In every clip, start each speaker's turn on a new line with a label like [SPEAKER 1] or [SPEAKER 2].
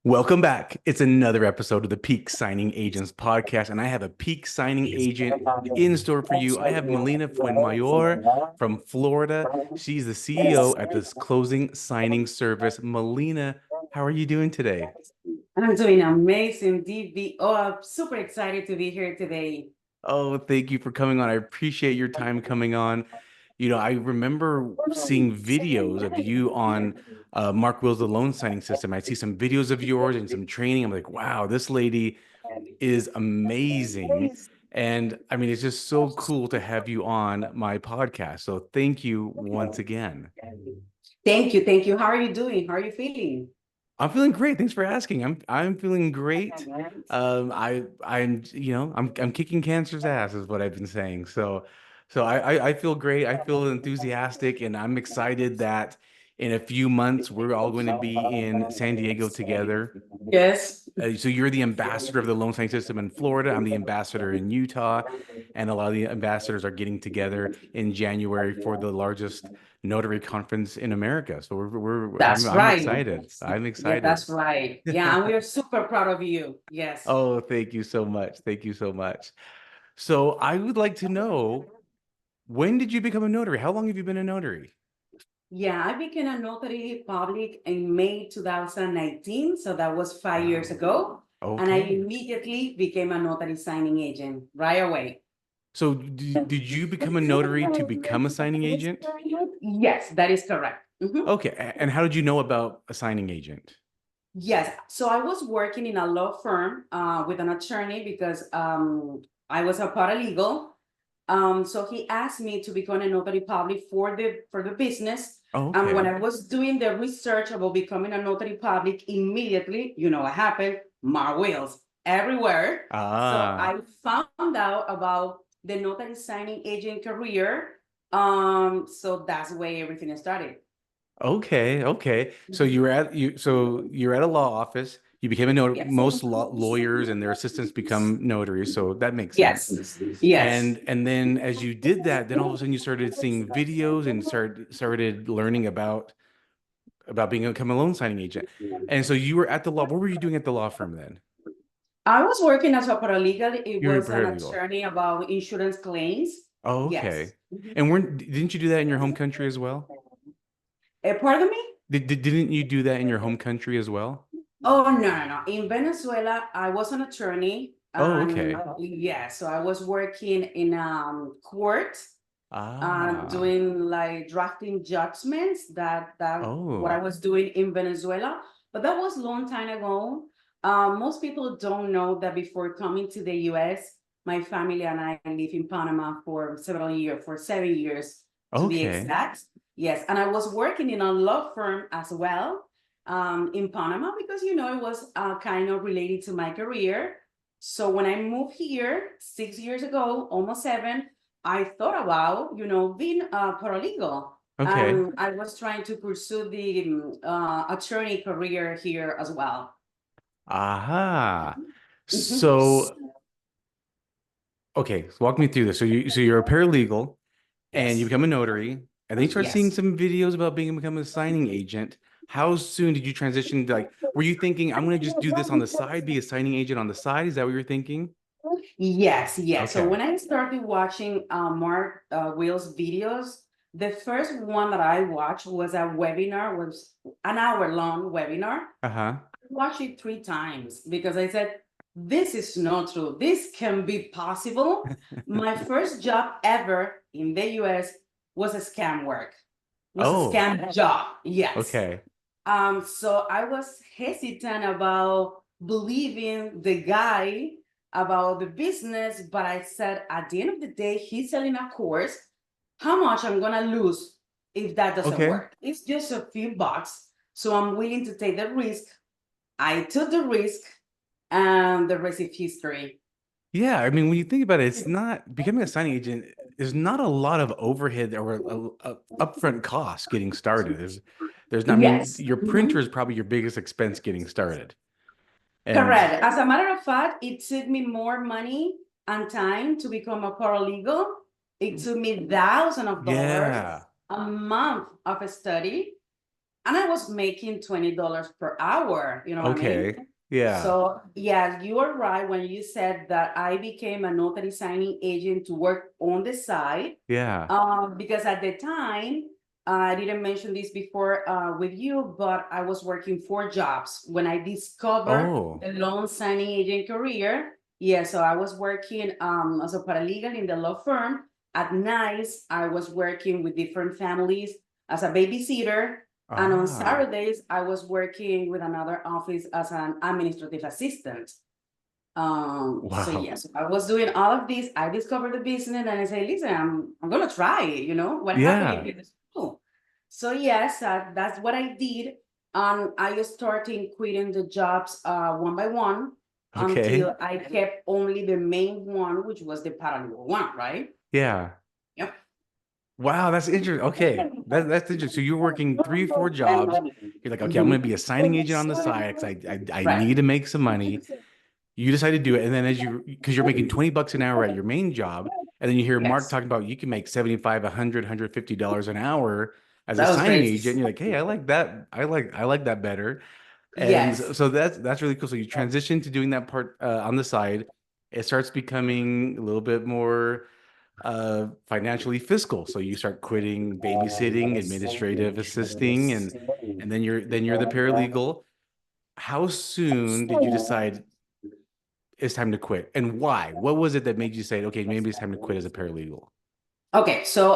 [SPEAKER 1] Welcome back. It's another episode of the Peak Signing Agents podcast, and I have a peak signing agent in store for you. I have Melina Fuenmayor from Florida. She's the CEO at this closing signing service. Melina, how are you doing today?
[SPEAKER 2] I'm doing amazing, DVO. I'm super excited to be here today.
[SPEAKER 1] Oh, thank you for coming on. I appreciate your time coming on. I remember seeing videos of you on Mark Will's the loan signing system. I see some videos of yours and some training. I'm like, wow, this lady is amazing. And I mean, it's just so cool to have you on my podcast. So thank you once again.
[SPEAKER 2] Thank you, thank you. How are you doing? How are you feeling?
[SPEAKER 1] I'm feeling great. Thanks for asking. I'm feeling great. I'm kicking cancer's ass is what I've been saying. So I feel great. I feel enthusiastic, and I'm excited that in a few months we're all going to be in San Diego together.
[SPEAKER 2] Yes,
[SPEAKER 1] So you're the ambassador of the loan signing system in Florida. I'm the ambassador in Utah, and a lot of the ambassadors are getting together in January for the largest notary conference in America. So I'm
[SPEAKER 2] that's
[SPEAKER 1] I'm
[SPEAKER 2] right.
[SPEAKER 1] excited. I'm
[SPEAKER 2] Yeah,
[SPEAKER 1] excited.
[SPEAKER 2] that's right. Yeah, and we are super proud of you. Yes.
[SPEAKER 1] Oh, thank you so much. Thank you so much. So I would like to know, when did you become a notary? How long have you been a notary?
[SPEAKER 2] Yeah, I became a notary public in May 2019, so that was 5 years
[SPEAKER 1] Wow.
[SPEAKER 2] ago. And I
[SPEAKER 1] Okay.
[SPEAKER 2] immediately became a notary signing agent right away.
[SPEAKER 1] So did you become a notary to become a signing agent?
[SPEAKER 2] Yes, that is correct. Mhm.
[SPEAKER 1] Okay. And how did you know about a signing agent?
[SPEAKER 2] Yes. So I was working in a law firm with an attorney because I was a paralegal. So he asked me to become a notary public for the business.
[SPEAKER 1] Oh,
[SPEAKER 2] And when
[SPEAKER 1] okay.
[SPEAKER 2] I was doing the research about becoming a notary public, immediately, you know what happened? My wheels everywhere. So
[SPEAKER 1] Ah.
[SPEAKER 2] I found out about the notary signing agent career. So that's where everything started.
[SPEAKER 1] Okay, okay. So you're at a law office. You became a notary.
[SPEAKER 2] Yes.
[SPEAKER 1] Most lawyers and their assistants become notaries, so that makes sense.
[SPEAKER 2] Yes. Yes.
[SPEAKER 1] And then as you did that, then all of a sudden you started seeing videos and started learning about become a loan signing agent. And so you were at the law. What were you doing at the law firm then?
[SPEAKER 2] I was working as a paralegal. It
[SPEAKER 1] You were a
[SPEAKER 2] was an
[SPEAKER 1] paralegal.
[SPEAKER 2] attorney about insurance claims.
[SPEAKER 1] Oh,
[SPEAKER 2] Yes.
[SPEAKER 1] okay. And weren't didn't you do that in your home country as well?
[SPEAKER 2] Pardon me?
[SPEAKER 1] Didn't you do that in your home country as well?
[SPEAKER 2] Oh, no, no, no. In Venezuela, I was an attorney.
[SPEAKER 1] Oh,
[SPEAKER 2] And
[SPEAKER 1] okay.
[SPEAKER 2] yeah, so I was working in court,
[SPEAKER 1] Ah.
[SPEAKER 2] doing like drafting judgments. That what I
[SPEAKER 1] Oh.
[SPEAKER 2] was doing in Venezuela. But that was a long time ago. Most people don't know that before coming to the US, my family and I live in Panama for several years, for 7 years to be
[SPEAKER 1] Okay.
[SPEAKER 2] exact. Yes, and I was working in a law firm as well in Panama because it was kind of related to my career. So when I moved here 6 years ago, almost seven, I thought about being a paralegal,
[SPEAKER 1] Okay.
[SPEAKER 2] and I was trying to pursue the attorney career here as well.
[SPEAKER 1] Aha.
[SPEAKER 2] Mhm.
[SPEAKER 1] So, okay, so walk me through this. So you're a paralegal and you
[SPEAKER 2] Yes.
[SPEAKER 1] become a notary, and then you start seeing
[SPEAKER 2] Yes.
[SPEAKER 1] some videos about becoming a signing agent. How soon did you transition to, like, were you thinking, I'm gonna just do this on the side, be a signing agent on the side? Is that what you're thinking?
[SPEAKER 2] Yes, yes. So
[SPEAKER 1] Okay.
[SPEAKER 2] when I started watching Mark Will's videos, the first one that I watched was a webinar, was an hour long webinar.
[SPEAKER 1] Uh-huh.
[SPEAKER 2] I watched it 3 times because I said, this is not true. This can be possible. My first job ever in the US was a scam work, was a
[SPEAKER 1] Oh,
[SPEAKER 2] scam job. Yes.
[SPEAKER 1] okay.
[SPEAKER 2] So I was hesitant about believing the guy about the business, but I said at the end of the day, he's selling a course. How much I'm gonna lose if that doesn't
[SPEAKER 1] Okay.
[SPEAKER 2] work? It's just a few bucks. So I'm willing to take the risk. I took the risk, and the rest is history.
[SPEAKER 1] Yeah, I mean, when you think about it, it's not becoming a signing agent is not a lot of overhead or upfront costs getting started. There's not, I mean,
[SPEAKER 2] Yes.
[SPEAKER 1] your printer
[SPEAKER 2] Mhm.
[SPEAKER 1] is probably your biggest expense getting started. And
[SPEAKER 2] Correct. As a matter of fact, it took me more money and time to become a paralegal. It took me thousands of dollars
[SPEAKER 1] yeah.
[SPEAKER 2] a month of a study. and I was making $20 per hour. You know what I mean?
[SPEAKER 1] Okay. Yeah.
[SPEAKER 2] So yeah, you are right when you said that I became a notary signing agent to work on the side.
[SPEAKER 1] Yeah.
[SPEAKER 2] Because at the time, I didn't mention this before with you, but I was working 4 jobs when I discovered
[SPEAKER 1] Oh,
[SPEAKER 2] the loan signing agent career. Yeah, so I was working as a paralegal in the law firm. At nights, I was working with different families as a babysitter. And on
[SPEAKER 1] ah,
[SPEAKER 2] Saturdays, I was working with another office as an administrative assistant. So
[SPEAKER 1] wow.
[SPEAKER 2] yes, I was doing all of this. I discovered the business and I say, listen, I'm gonna try it, what happened if
[SPEAKER 1] Yeah.
[SPEAKER 2] it's cool? So yes, that's what I did. And I started quitting the jobs one by one
[SPEAKER 1] Okay.
[SPEAKER 2] until I kept only the main one, which was the paralegal one, right?
[SPEAKER 1] Yeah.
[SPEAKER 2] Yep.
[SPEAKER 1] Wow, that's interesting. Okay. That's interesting. So you're working three, four jobs. You're like, okay, I'm going to
[SPEAKER 2] Mhm.
[SPEAKER 1] be a signing agent on the side because I
[SPEAKER 2] Right.
[SPEAKER 1] need to make some money. You decide to do it. And then because you're making 20 bucks an hour at your main job, and then you hear Mark
[SPEAKER 2] Yes.
[SPEAKER 1] talking about you can make 75, 100, $150 an hour as a
[SPEAKER 2] That was
[SPEAKER 1] signing
[SPEAKER 2] crazy.
[SPEAKER 1] agent. You're like, hey, I like that. I like that better. And so,
[SPEAKER 2] Yes.
[SPEAKER 1] so that's really cool. So you transition to doing that part on the side. It starts becoming a little bit more financially fiscal. So you start quitting babysitting, administrative assisting, and then you're the paralegal. How soon did you decide it's time to quit, and why? What was it that made you say, okay, maybe it's time to quit as a paralegal?
[SPEAKER 2] Okay, so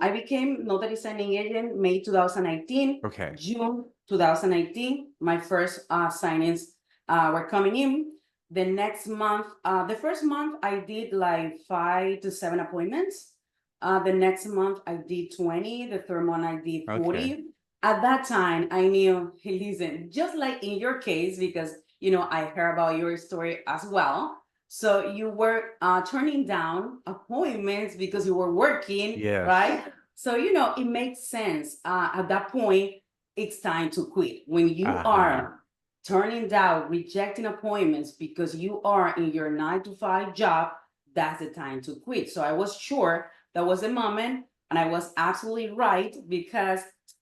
[SPEAKER 2] I became notary signing agent May 2019,
[SPEAKER 1] Okay.
[SPEAKER 2] June 2018. My first signings were coming in. The next month, the first month I did like 5 to 7 appointments. The next month I did 20. The third month I did
[SPEAKER 1] Okay.
[SPEAKER 2] 40. At that time, I knew, hey, listen, just like in your case, because I heard about your story as well. So you were turning down appointments because you were working,
[SPEAKER 1] Yes.
[SPEAKER 2] right? So, it makes sense. At that point, it's time to quit. When you
[SPEAKER 1] Uh-huh.
[SPEAKER 2] are turning down, rejecting appointments because you are in your 9 to 5 job, that's the time to quit. So I was sure that was the moment. And I was absolutely right because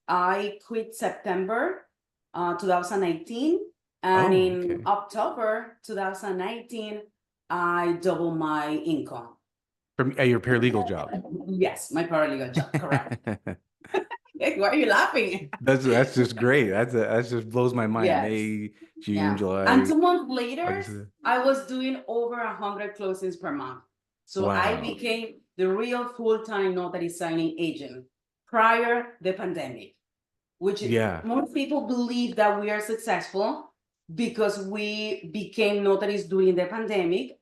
[SPEAKER 2] I quit September 2019. And
[SPEAKER 1] Oh,
[SPEAKER 2] in
[SPEAKER 1] okay.
[SPEAKER 2] October 2019, I double my income.
[SPEAKER 1] From at your paralegal job.
[SPEAKER 2] Yes, my paralegal job, correct. Hey, why are you laughing?
[SPEAKER 1] That's just great. That just blows my mind.
[SPEAKER 2] Yes,
[SPEAKER 1] May, June,
[SPEAKER 2] yeah. And
[SPEAKER 1] July,
[SPEAKER 2] 2 months later,
[SPEAKER 1] August.
[SPEAKER 2] I was doing over 100 closings per month. So I
[SPEAKER 1] Wow.
[SPEAKER 2] became the real full-time notary signing agent prior the pandemic, which
[SPEAKER 1] Yeah.
[SPEAKER 2] most people believe that we are successful because we became notaries during the pandemic.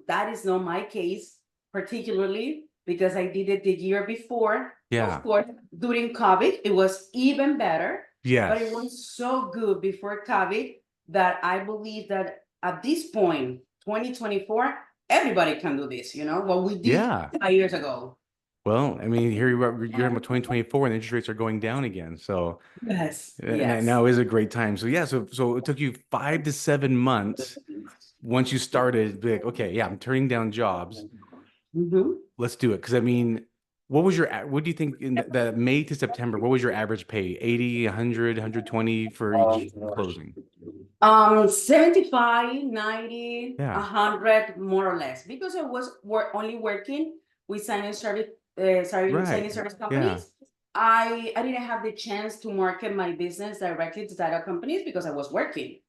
[SPEAKER 2] That is not my case, particularly because I did it the year before. Of
[SPEAKER 1] Yeah.
[SPEAKER 2] course, during COVID, it was even better, but it
[SPEAKER 1] Yes.
[SPEAKER 2] was so good before COVID that I believe that at this point, 2024, everybody can do this, what we did
[SPEAKER 1] Yeah.
[SPEAKER 2] 5 years ago.
[SPEAKER 1] Well, I mean, here you're in 2024 and interest rates are going down again. So
[SPEAKER 2] Yes,
[SPEAKER 1] and
[SPEAKER 2] yes.
[SPEAKER 1] now is a great time. So yeah, so it took you 5 to 7 months once you started, be like, okay, yeah, I'm turning down jobs.
[SPEAKER 2] Mhm.
[SPEAKER 1] Let's do it. Because I mean, what do you think in the May to September, what was your average pay? 80, 100, 120 for each closing?
[SPEAKER 2] 75, 90,
[SPEAKER 1] Yeah.
[SPEAKER 2] 100, more or less, because I was only working with
[SPEAKER 1] Right.
[SPEAKER 2] signing service
[SPEAKER 1] Yeah.
[SPEAKER 2] companies. I didn't have the chance to market my business directly to title companies because I was working.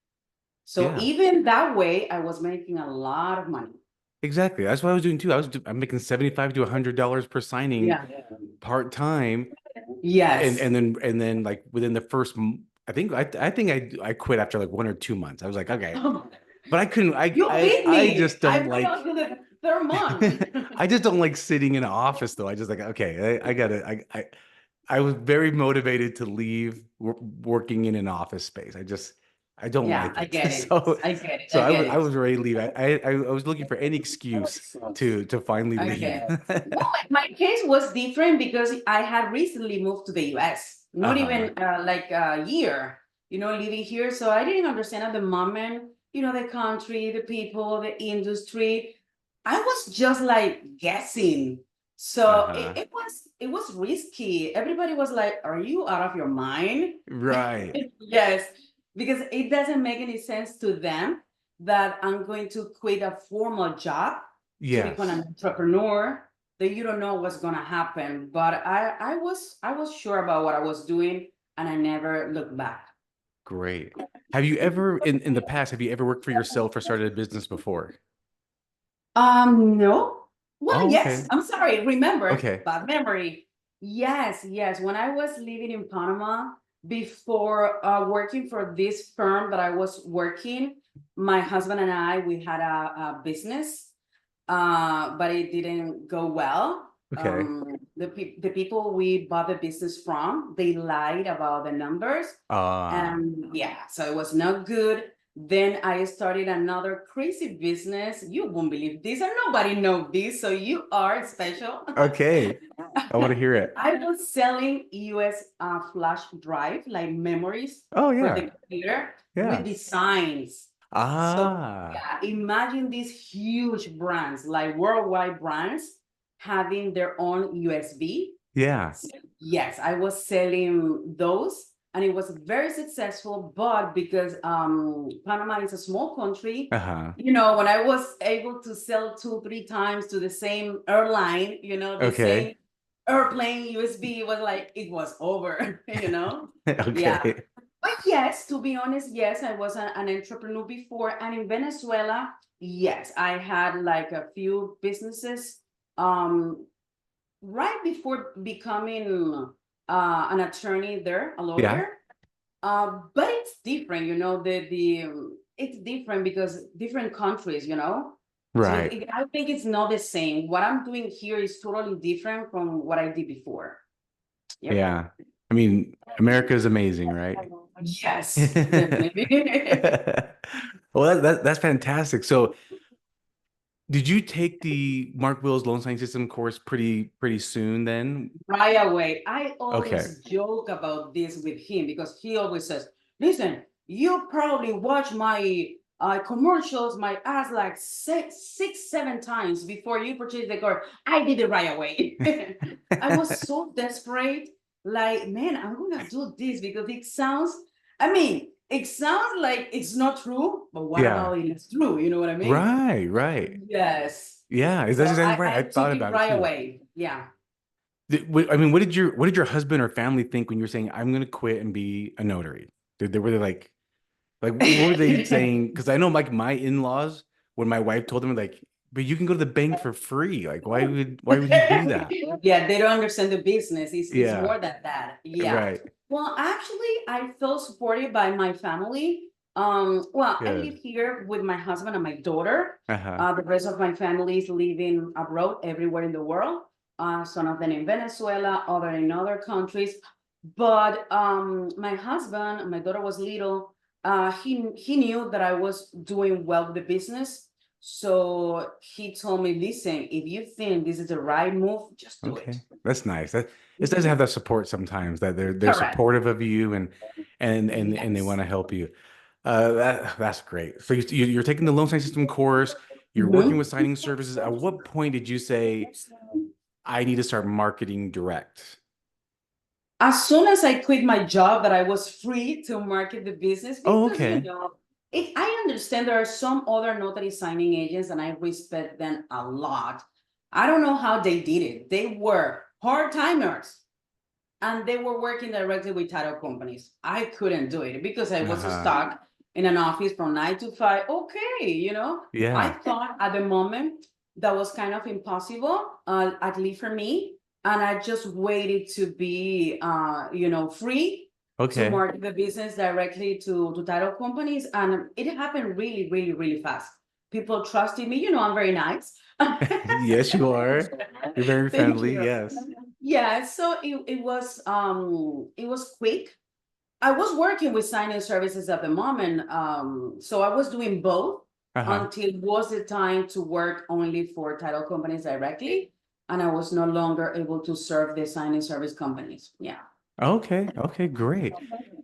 [SPEAKER 2] So
[SPEAKER 1] Yeah.
[SPEAKER 2] even that way, I was making a lot of money.
[SPEAKER 1] Exactly. That's what I was doing too. I'm making 75 to $100 per signing
[SPEAKER 2] Yeah.
[SPEAKER 1] part time, and
[SPEAKER 2] Yes.
[SPEAKER 1] and then like within the first, I think I quit after like 1 or 2 months. I was like, okay, but I couldn't. I
[SPEAKER 2] You
[SPEAKER 1] I
[SPEAKER 2] beat
[SPEAKER 1] I
[SPEAKER 2] me.
[SPEAKER 1] just
[SPEAKER 2] I
[SPEAKER 1] don't
[SPEAKER 2] went on
[SPEAKER 1] like.
[SPEAKER 2] to the third month.
[SPEAKER 1] I just don't like sitting in an office though. I just like, okay, I gotta. I was very motivated to leave working in an office space. I don't
[SPEAKER 2] Yeah,
[SPEAKER 1] like
[SPEAKER 2] I
[SPEAKER 1] it.
[SPEAKER 2] get it.
[SPEAKER 1] So
[SPEAKER 2] I get it.
[SPEAKER 1] so
[SPEAKER 2] I
[SPEAKER 1] I
[SPEAKER 2] get
[SPEAKER 1] was I
[SPEAKER 2] it.
[SPEAKER 1] was ready to leave. I was looking for any excuse to finally leave.
[SPEAKER 2] Okay. Well, my case was different because I had recently moved to the US, not
[SPEAKER 1] Uh-huh.
[SPEAKER 2] even like a year, living here. So I didn't understand at the moment, the country, the people, the industry. I was just like guessing. So
[SPEAKER 1] Uh-huh.
[SPEAKER 2] it was risky. Everybody was like, "Are you out of your mind?"
[SPEAKER 1] Right.
[SPEAKER 2] Yes, because it doesn't make any sense to them that I'm going to quit a formal job to become an
[SPEAKER 1] Yes.
[SPEAKER 2] entrepreneur that you don't know what's gonna happen. But I was sure about what I was doing and I never looked back.
[SPEAKER 1] Great. Have you ever in the past, have you ever worked for yourself or started a business before?
[SPEAKER 2] No. Well,
[SPEAKER 1] Oh,
[SPEAKER 2] yes.
[SPEAKER 1] okay.
[SPEAKER 2] I'm sorry. Remember,
[SPEAKER 1] Okay.
[SPEAKER 2] bad memory. Yes, yes. When I was living in Panama, before working for this firm that I was working, my husband and I, we had a business, but it didn't go well.
[SPEAKER 1] Okay.
[SPEAKER 2] The people we bought the business from, they lied about the numbers,
[SPEAKER 1] Ah,
[SPEAKER 2] and yeah, so it was not good. Then I started another crazy business. You won't believe this, and nobody know this, so you are special.
[SPEAKER 1] okay. I want to hear it.
[SPEAKER 2] I was selling US flash drive, like memories
[SPEAKER 1] Oh
[SPEAKER 2] for
[SPEAKER 1] yeah.
[SPEAKER 2] the computer with
[SPEAKER 1] Yeah.
[SPEAKER 2] designs. So
[SPEAKER 1] Ah,
[SPEAKER 2] yeah, imagine these huge brands, like worldwide brands, having their own USB.
[SPEAKER 1] yeah.
[SPEAKER 2] Yes, I was selling those and it was very successful, but because Panama is a small country,
[SPEAKER 1] Uh-huh.
[SPEAKER 2] when I was able to sell two, three times to the same airline, the
[SPEAKER 1] Okay.
[SPEAKER 2] same airplane USB, it was like it was over, Yeah.
[SPEAKER 1] Okay.
[SPEAKER 2] But yes, to be honest, yes, I was an entrepreneur before. And in Venezuela, yes, I had like a few businesses. Um, right before becoming an attorney there, a
[SPEAKER 1] Yeah.
[SPEAKER 2] lawyer. But it's different, it's different because different countries. So
[SPEAKER 1] Right.
[SPEAKER 2] I think it's not the same. What I'm doing here is totally different from what I did before. Yep.
[SPEAKER 1] Yeah. I mean, America is amazing, right?
[SPEAKER 2] Yes, definitely.
[SPEAKER 1] Well, that's fantastic. So, did you take the Mark Will's loan signing system course pretty soon then?
[SPEAKER 2] Right away. I
[SPEAKER 1] Okay.
[SPEAKER 2] always joke about this with him because he always says, listen, you probably watch my commercials, my ads like six, 7 times before you purchase the car. I did it right away. I was so desperate. Like, man, I'm gonna do this because it sounds like it's not true, but what
[SPEAKER 1] Yeah.
[SPEAKER 2] about it is true? You know what I mean?
[SPEAKER 1] Right, right.
[SPEAKER 2] Yes.
[SPEAKER 1] Yeah, that's
[SPEAKER 2] So
[SPEAKER 1] exactly
[SPEAKER 2] I,
[SPEAKER 1] right. I
[SPEAKER 2] I
[SPEAKER 1] thought
[SPEAKER 2] took it
[SPEAKER 1] about it
[SPEAKER 2] right
[SPEAKER 1] too.
[SPEAKER 2] away. Yeah.
[SPEAKER 1] I mean, what did your husband or family think when you were saying I'm gonna quit and be a notary? Were they like what were they saying? Because I know like my in-laws, when my wife told them like, but you can go to the bank for free. Like, why would he do that?
[SPEAKER 2] Yeah, they don't understand the business. It's
[SPEAKER 1] Yeah,
[SPEAKER 2] more than that. Yeah.
[SPEAKER 1] right.
[SPEAKER 2] Well, actually, I feel supported by my family. Well, I live
[SPEAKER 1] Good.
[SPEAKER 2] here with my husband and my daughter.
[SPEAKER 1] Uh-huh.
[SPEAKER 2] The rest of my family is living abroad, everywhere in the world. Some of them in Venezuela, other in other countries. But my husband, my daughter was little. He knew that I was doing well with the business. So he told me, listen, if you think this is the right move, just do it.
[SPEAKER 1] Okay. That's nice. That it's nice to
[SPEAKER 2] Mhm.
[SPEAKER 1] have that support sometimes that they're
[SPEAKER 2] Correct.
[SPEAKER 1] supportive of you and they
[SPEAKER 2] Yes.
[SPEAKER 1] want to help you. That's great. So you're taking the loan signing system course, you're working
[SPEAKER 2] Mhm.
[SPEAKER 1] with signing services. At what point did you say I need to start marketing direct?
[SPEAKER 2] As soon as I quit my job, that I was free to market the business
[SPEAKER 1] Oh,
[SPEAKER 2] because,
[SPEAKER 1] okay.
[SPEAKER 2] I understand there are some other notary signing agents and I respect them a lot. I don't know how they did it. They were part timers and they were working directly with title companies. I couldn't do it because I was
[SPEAKER 1] Uh-huh.
[SPEAKER 2] stuck in an office from 9 to 5. Okay, I
[SPEAKER 1] Yeah.
[SPEAKER 2] thought at the moment that was kind of impossible, at least for me. And I just waited to be, free to
[SPEAKER 1] Okay.
[SPEAKER 2] market the business directly to title companies. And it happened really, really, really fast. People trusted me. I'm very nice.
[SPEAKER 1] Yes, you are. You're very
[SPEAKER 2] Thank
[SPEAKER 1] friendly.
[SPEAKER 2] you.
[SPEAKER 1] Yes.
[SPEAKER 2] Yeah, so it was quick. I was working with signing services at the moment. So I was doing both
[SPEAKER 1] Uh-huh.
[SPEAKER 2] until it was the time to work only for title companies directly. And I was no longer able to serve the signing service companies. Yeah.
[SPEAKER 1] Okay. Okay, great.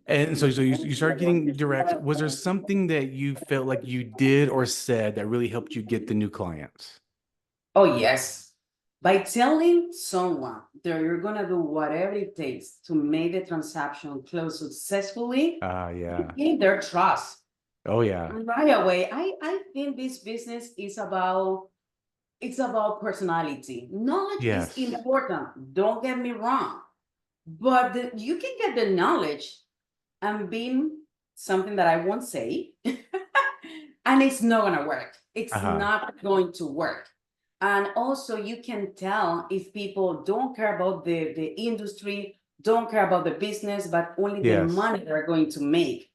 [SPEAKER 1] And so you started getting direct. Was there something that you felt like you did or said that really helped you get the new clients?
[SPEAKER 2] Oh, yes. By telling someone that you're gonna do whatever it takes to make the transaction close successfully,
[SPEAKER 1] Yeah.
[SPEAKER 2] gain their trust
[SPEAKER 1] Oh yeah.
[SPEAKER 2] right away. I think this business is about it's about personality. Knowledge is
[SPEAKER 1] Yes.
[SPEAKER 2] important. Don't get me wrong, but you can get the knowledge and being something that I won't say, and it's not gonna work. It's
[SPEAKER 1] Uh-huh.
[SPEAKER 2] not going to work. And also, you can tell if people don't care about the industry, don't care about the business, but only the
[SPEAKER 1] Yes.
[SPEAKER 2] money they're going to make.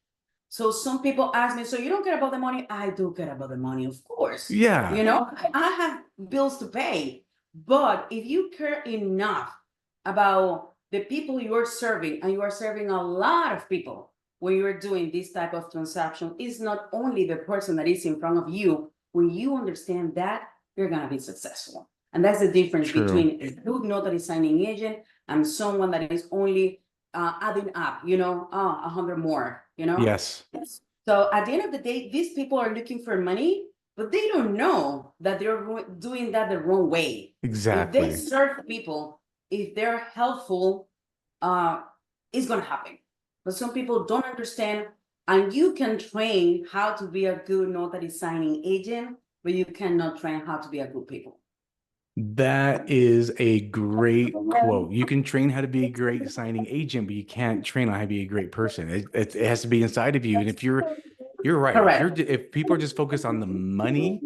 [SPEAKER 2] So some people ask me, so you don't care about the money? I do care about the money, of course.
[SPEAKER 1] Yeah.
[SPEAKER 2] I have bills to pay. But if you care enough about the people you're serving, and you are serving a lot of people when you're doing this type of transaction, it's not only the person that is in front of you. When you understand that, you're gonna be successful. And that's the difference
[SPEAKER 1] True.
[SPEAKER 2] between a good notary signing agent and someone that is only adding up, 100 more,
[SPEAKER 1] Yes.
[SPEAKER 2] So at the end of the day, these people are looking for money, but they don't know that they're doing that the wrong way. If they
[SPEAKER 1] Exactly.
[SPEAKER 2] serve people, if they're helpful, uh, it's gonna happen. But some people don't understand, and you can train how to be a good notary signing agent, but you cannot train how to be a good people.
[SPEAKER 1] That is a great quote. You can train how to be a great signing agent, but you can't train on how to be a great person. It has to be inside of you. And if you're right.
[SPEAKER 2] Correct.
[SPEAKER 1] If people are just focused on the money,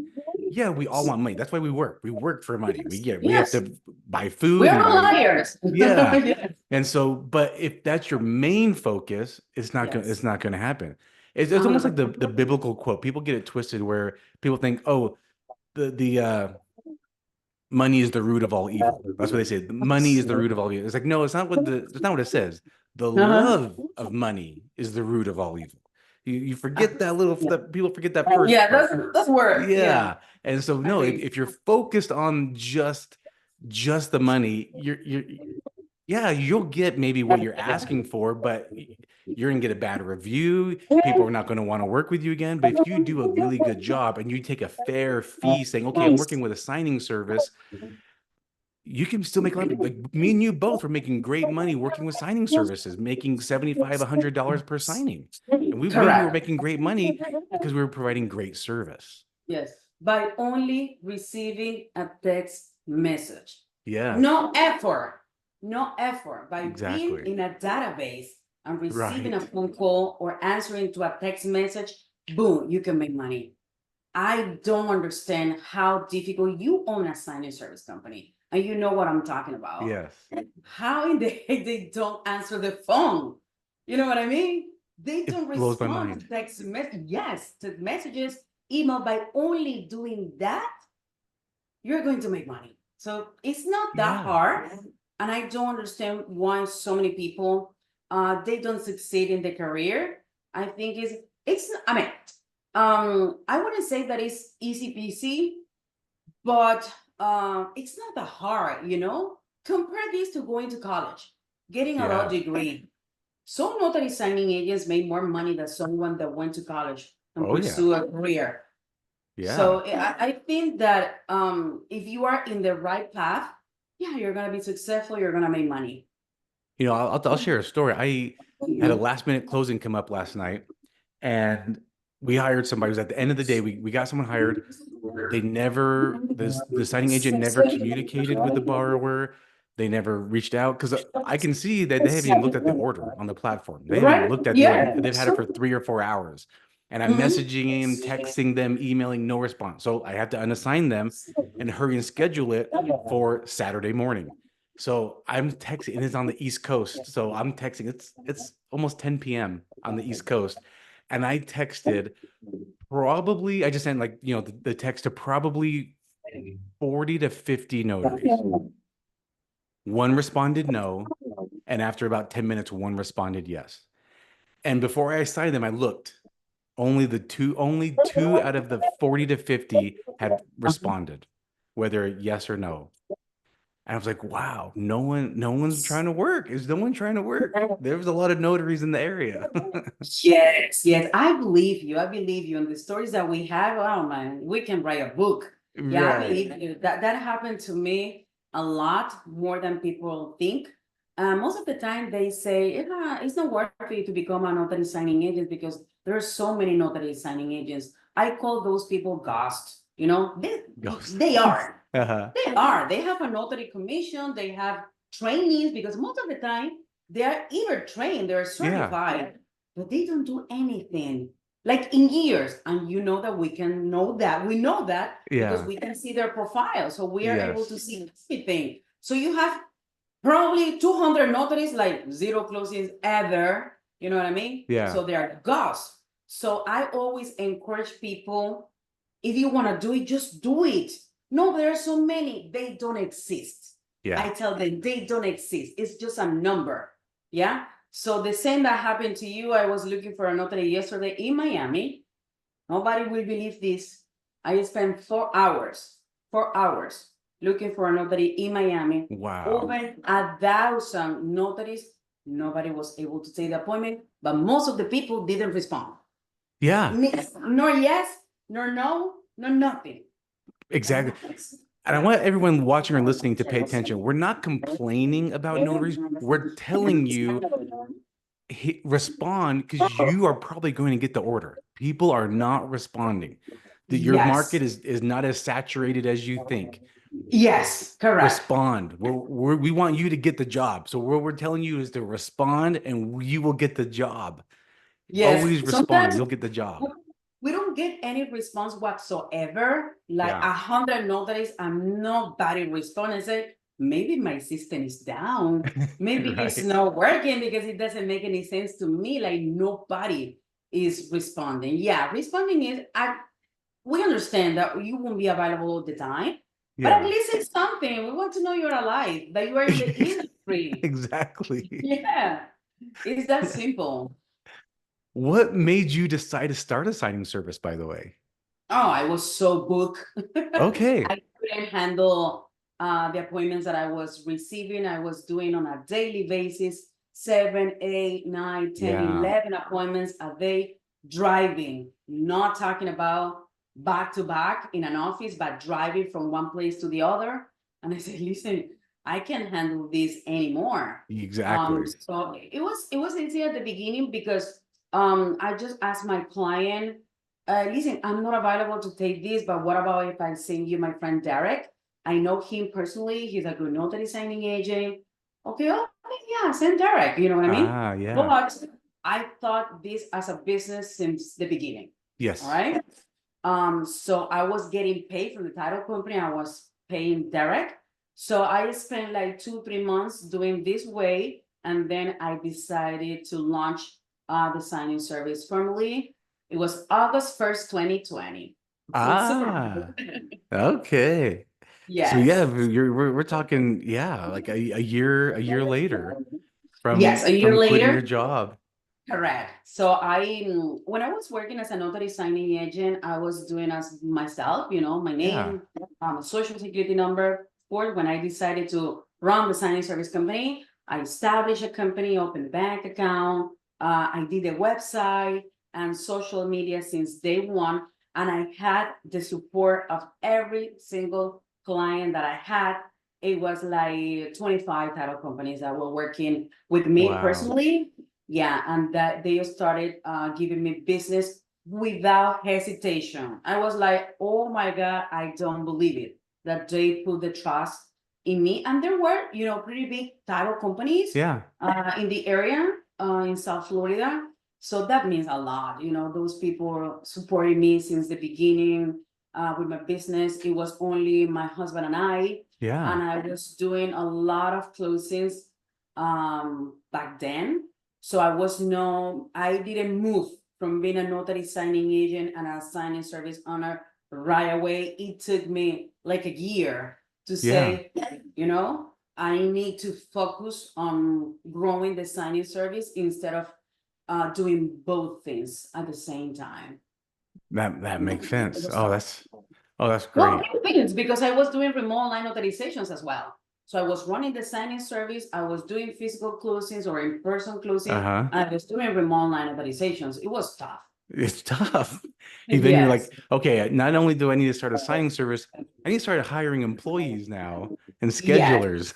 [SPEAKER 1] yeah, we all want money. That's why we work. We work for money. We have
[SPEAKER 2] Yes,
[SPEAKER 1] to buy
[SPEAKER 2] we
[SPEAKER 1] food.
[SPEAKER 2] are
[SPEAKER 1] We
[SPEAKER 2] not
[SPEAKER 1] buy
[SPEAKER 2] liars.
[SPEAKER 1] yeah.
[SPEAKER 2] Yes.
[SPEAKER 1] And so, but if that's your main focus, it's
[SPEAKER 2] Yes.
[SPEAKER 1] not gonna happen. It's almost like the
[SPEAKER 2] 100%.
[SPEAKER 1] biblical quote. People get it twisted where people think, oh, the money is the root of all evil. That's what they say. Money is the root of all evil. It's like, no, it's not what it says. The
[SPEAKER 2] Uh-huh.
[SPEAKER 1] love of money is the root of all evil. You forget that people forget that first
[SPEAKER 2] Yeah,
[SPEAKER 1] part.
[SPEAKER 2] that's word. Yeah,
[SPEAKER 1] Yeah. And so
[SPEAKER 2] I
[SPEAKER 1] no,
[SPEAKER 2] agree.
[SPEAKER 1] if you're focused on just the money, you're yeah, you'll get maybe what you're asking for, but you're gonna get a bad review. People are not going to want to work with you again. But if you do a really good job and you take a fair fee saying, okay, I'm working with a signing service, you can still make a lot of like me and you both were making great money working with signing services, making 75, $100 per signing. And we were
[SPEAKER 2] Correct.
[SPEAKER 1] making great money because we were providing great service.
[SPEAKER 2] Yes, by only receiving a text message.
[SPEAKER 1] Yes,
[SPEAKER 2] No effort, no effort. By being
[SPEAKER 1] exactly.
[SPEAKER 2] in a database and receiving a
[SPEAKER 1] Right.
[SPEAKER 2] phone call or answering to a text message, boom, you can make money. I don't understand how difficult you own a signing service company. And you know what I'm talking about.
[SPEAKER 1] Yes.
[SPEAKER 2] How in the heck they don't answer the phone? You know what I mean? They don't
[SPEAKER 1] It blows my
[SPEAKER 2] respond to
[SPEAKER 1] mind.
[SPEAKER 2] text messages. Yes, to messages, email. By only doing that, you're going to make money. So it's not that
[SPEAKER 1] Yeah.
[SPEAKER 2] hard. And I don't understand why so many people they don't succeed in their career. I think it's I mean, I wouldn't say that it's easy peasy, but it's not that hard. Compare this to going to college, getting a law
[SPEAKER 1] Yeah.
[SPEAKER 2] degree. Some notary signing agents made more money than someone that went to college and
[SPEAKER 1] Oh yeah.
[SPEAKER 2] pursue a career.
[SPEAKER 1] Yeah.
[SPEAKER 2] So I think that if you are in the right path, yeah, you're gonna be successful. You're gonna make money.
[SPEAKER 1] I'll share a story. I had a last minute closing come up last night, and we hired somebody. It was at the end of the day. We got someone hired. They never the signing agent never communicated with the borrower. They never reached out because I can see that they haven't even looked at the order on the platform. They haven't even
[SPEAKER 2] Right?
[SPEAKER 1] looked at the order.
[SPEAKER 2] Yeah.
[SPEAKER 1] They've had it for 3 or 4 hours. And I'm
[SPEAKER 2] Mhm.
[SPEAKER 1] messaging him, texting them, emailing, no response. So I have to unassign them and hurry and schedule it for Saturday morning. So I'm texting, and it's on the East Coast. So I'm texting, it's almost 10 p.m. on the East Coast. And I texted probably, I just sent like, the text to probably 40 to 50 notaries. One responded no. And after about 10 minutes, one responded yes. And before I signed them, I looked. Only two out of the 40 to 50 had responded, whether yes or no. And I was like, wow, no one's trying to work. Is no one trying to work? There was a lot of notaries in the area.
[SPEAKER 2] Yes, yes, I believe you. I believe you. And the stories that we have, oh man, we can write a book. Yeah, I
[SPEAKER 1] Right.
[SPEAKER 2] believe you. That happened to me. a lot more than people think. Most of the time they say, yeah, it's not worth it to become a notary signing agent because there are so many notary signing agents. I call those people ghosts. You know,
[SPEAKER 1] Ghost.
[SPEAKER 2] they are.
[SPEAKER 1] Uh-huh.
[SPEAKER 2] They are. They have a notary commission. They have trainings because most of the time they are either trained, they're
[SPEAKER 1] Yeah.
[SPEAKER 2] certified, but they don't do anything like in years. And you know that we can know that. We know that because
[SPEAKER 1] Yeah.
[SPEAKER 2] we can see their profile. So we are able to
[SPEAKER 1] Yes.
[SPEAKER 2] see everything. So you have probably 200 notaries, like zero closings ever. You know what I mean?
[SPEAKER 1] Yeah.
[SPEAKER 2] So they are ghosts. So I always encourage people, if you want to do it, just do it. No, there are so many, they don't exist. I
[SPEAKER 1] Yeah.
[SPEAKER 2] tell them they don't exist. It's just a number. Yeah. So the same that happened to you, I was looking for a notary yesterday in Miami. Nobody will believe this. I spent 4 hours looking for a notary in Miami.
[SPEAKER 1] Wow.
[SPEAKER 2] Over 1,000 notaries. Nobody was able to take the appointment, but most of the people didn't respond.
[SPEAKER 1] Yeah,
[SPEAKER 2] Nor yes, nor no, nor nothing.
[SPEAKER 1] exactly. And I
[SPEAKER 2] Yeah.
[SPEAKER 1] want everyone watching or listening to pay attention. We're not complaining about notaries. We're telling you respond because you are probably going to get the order. People are not responding. That your market
[SPEAKER 2] Yes.
[SPEAKER 1] is not as saturated as you think.
[SPEAKER 2] Yes, correct.
[SPEAKER 1] Respond. We want you to get the job. So what we're telling you is to respond and you will get the job.
[SPEAKER 2] Yes.
[SPEAKER 1] Always respond.
[SPEAKER 2] Sometimes
[SPEAKER 1] You'll get the job.
[SPEAKER 2] we don't get any response whatsoever. Like
[SPEAKER 1] Yeah.
[SPEAKER 2] 100 notaries and nobody respond and say, maybe my system is down. Maybe it's
[SPEAKER 1] Right.
[SPEAKER 2] not working because it doesn't make any sense to me. Like nobody is responding. Yeah, responding is we understand that you won't be available all the time, but at
[SPEAKER 1] Yeah.
[SPEAKER 2] least it's something. We want to know you're alive, that you are in the industry.
[SPEAKER 1] Exactly.
[SPEAKER 2] Yeah, it's that simple.
[SPEAKER 1] What made you decide to start a signing service, by the way?
[SPEAKER 2] Oh, I was so booked.
[SPEAKER 1] Okay.
[SPEAKER 2] I couldn't handle the appointments that I was receiving. I was doing on a daily basis, 7, 8, 9, 10,
[SPEAKER 1] Yeah.
[SPEAKER 2] 11 appointments a day, driving, not talking about back to back in an office, but driving from one place to the other. And I said, listen, I can't handle this anymore.
[SPEAKER 1] Exactly.
[SPEAKER 2] So it was easy at the beginning because I just asked my client, listen, I'm not available to take this, but what about if I send you my friend Derek? I know him personally. He's a good notary signing agent. Okay, yeah, send Derek. You know what I mean?
[SPEAKER 1] Ah, yeah.
[SPEAKER 2] But I thought this as a business since the beginning. All
[SPEAKER 1] Yes.
[SPEAKER 2] right. So I was getting paid from the title company. I was paying Derek. So I spent like 2, 3 months doing this way, and then I decided to launch the signing service formally. It was August 1st, 2020. So it's super.
[SPEAKER 1] Ah, okay. So yeah,
[SPEAKER 2] Yes.
[SPEAKER 1] we're talking, yeah, like a year later
[SPEAKER 2] Yes,
[SPEAKER 1] from
[SPEAKER 2] a year
[SPEAKER 1] from quitting your
[SPEAKER 2] later.
[SPEAKER 1] job.
[SPEAKER 2] Correct. So when I was working as a notary signing agent, I was doing as myself, my
[SPEAKER 1] Yeah.
[SPEAKER 2] name, social security number. Or when I decided to run the signing service company, I established a company, opened a bank account. I did a website and social media since day one. And I had the support of every single client that I had. It was like 25 title companies that were working with me
[SPEAKER 1] Wow.
[SPEAKER 2] personally. Yeah, and that they started giving me business without hesitation. I was like, oh my God, I don't believe it that they put the trust in me. And there were, pretty big title companies
[SPEAKER 1] Yeah.
[SPEAKER 2] in the area in South Florida. So that means a lot. Those people supported me since the beginning with my business. It was only my husband
[SPEAKER 1] Yeah.
[SPEAKER 2] and I was doing a lot of closings back then. So I didn't move from being a notary signing agent and a signing service owner right away. It took me like a year to
[SPEAKER 1] Yeah.
[SPEAKER 2] say, I need to focus on growing the signing service instead of doing both things at the same time.
[SPEAKER 1] That makes sense. Oh, that's
[SPEAKER 2] Well,
[SPEAKER 1] great.
[SPEAKER 2] things because I was doing remote online notarizations as well. So I was running the signing service, I was doing physical closings or in-person closing,
[SPEAKER 1] Uh-huh.
[SPEAKER 2] and I was doing remote online notarizations. It was tough.
[SPEAKER 1] It's tough. Then you're
[SPEAKER 2] Yes.
[SPEAKER 1] like, okay, not only do I need to start a signing service, I need to start hiring employees now and
[SPEAKER 2] Yes.
[SPEAKER 1] schedulers.